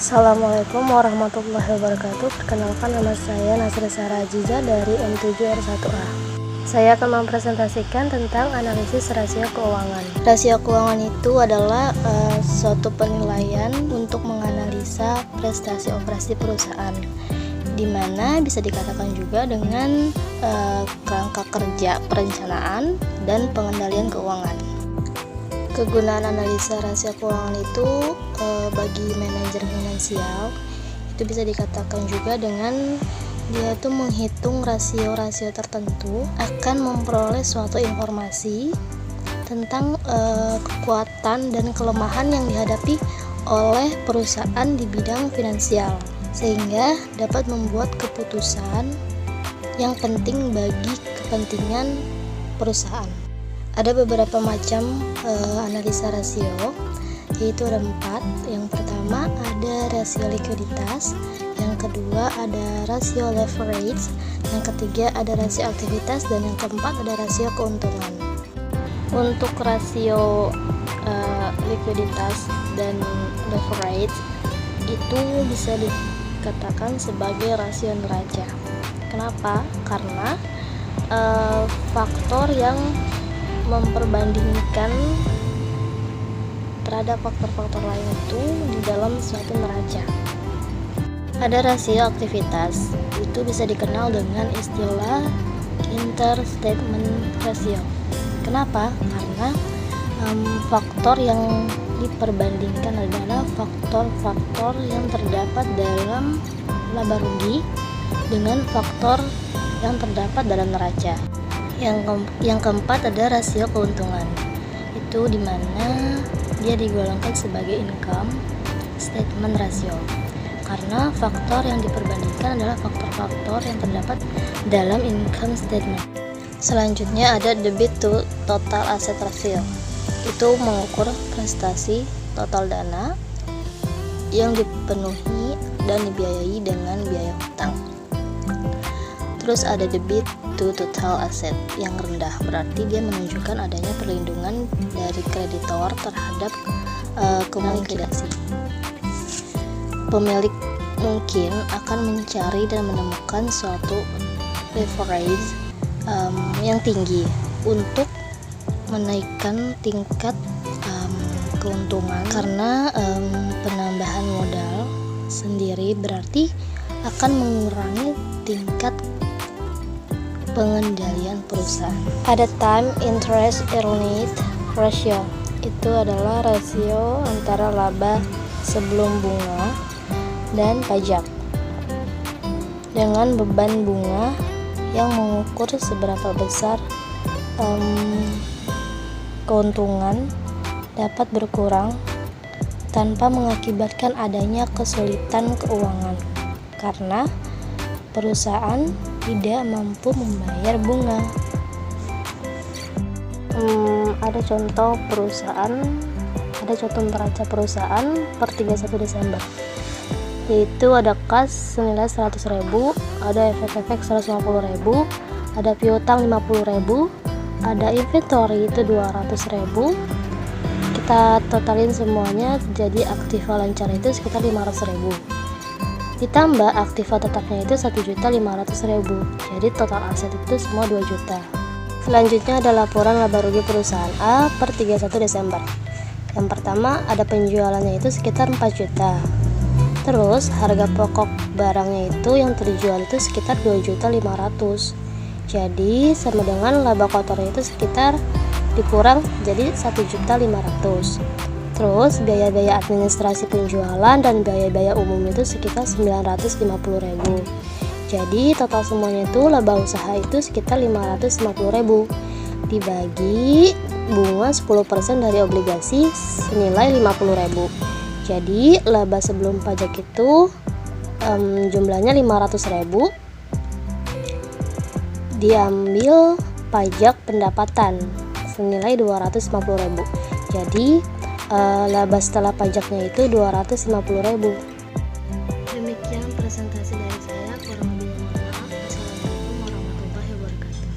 Assalamualaikum warahmatullahi wabarakatuh. Perkenalkan, nama saya Nasri Sarah Aziza dari M7R1A. Saya akan mempresentasikan tentang analisis rasio keuangan. Rasio keuangan itu adalah suatu penilaian untuk menganalisa prestasi operasi perusahaan, di mana bisa dikatakan juga dengan kerangka kerja perencanaan dan pengendalian keuangan. Kegunaan analisa rasio keuangan itu bagi manajer finansial itu bisa dikatakan juga dengan dia itu menghitung rasio-rasio tertentu akan memperoleh suatu informasi tentang kekuatan dan kelemahan yang dihadapi oleh perusahaan di bidang finansial, sehingga dapat membuat keputusan yang penting bagi kepentingan perusahaan. Ada beberapa macam analisa rasio, yaitu ada 4. Yang pertama ada rasio likuiditas, yang kedua ada rasio leverage, yang ketiga ada rasio aktivitas, dan yang keempat ada rasio keuntungan. Untuk rasio likuiditas dan leverage itu bisa dikatakan sebagai rasio neraca. Kenapa? Karena faktor yang memperbandingkan terhadap faktor-faktor lain itu di dalam suatu neraca. Ada rasio aktivitas, itu bisa dikenal dengan istilah interstatement ratio. Kenapa? Karena faktor yang diperbandingkan adalah faktor-faktor yang terdapat dalam laba rugi dengan faktor yang terdapat dalam neraca. Yang keempat ada rasio keuntungan, itu dimana dia digolongkan sebagai income statement ratio, karena faktor yang diperbandingkan adalah faktor-faktor yang terdapat dalam income statement. Selanjutnya ada debit to total asset ratio, itu mengukur prestasi total dana yang dipenuhi dan dibiayai dengan biaya hutang. Terus ada debit to total asset yang rendah, berarti dia menunjukkan adanya perlindungan dari kreditor terhadap likuidasi. Pemilik mungkin akan mencari dan menemukan suatu leverage yang tinggi untuk menaikkan tingkat keuntungan, karena penambahan modal sendiri berarti akan mengurangi tingkat pengendalian perusahaan. Ada time interest earned ratio, itu adalah rasio antara laba sebelum bunga dan pajak dengan beban bunga yang mengukur seberapa besar keuntungan dapat berkurang tanpa mengakibatkan adanya kesulitan keuangan karena perusahaan tidak mampu membayar bunga. Ada contoh neraca perusahaan per 31 Desember, yaitu ada kas senilai 100.000, ada efek-efek 150.000, ada piutang 50.000, ada inventory itu 200.000. Kita totalin semuanya, jadi aktiva lancar itu sekitar 500.000. Ditambah aktiva tetapnya itu 1.500.000, jadi total aset itu semua 2 juta. Selanjutnya ada laporan laba rugi perusahaan A per 31 Desember. Yang pertama ada penjualannya itu sekitar 4 juta. Terus harga pokok barangnya itu yang terjual itu sekitar 2.500.000. Jadi sama dengan laba kotornya itu sekitar dikurang jadi 1.500.000. Terus biaya-biaya administrasi penjualan dan biaya-biaya umum itu sekitar 950.000. Jadi total semuanya itu laba usaha itu sekitar 550.000. Dibagi bunga 10% dari obligasi senilai 50.000. Jadi laba sebelum pajak itu jumlahnya 500.000. Diambil pajak pendapatan senilai 250.000. Jadi laba setelah pajaknya itu 250.000.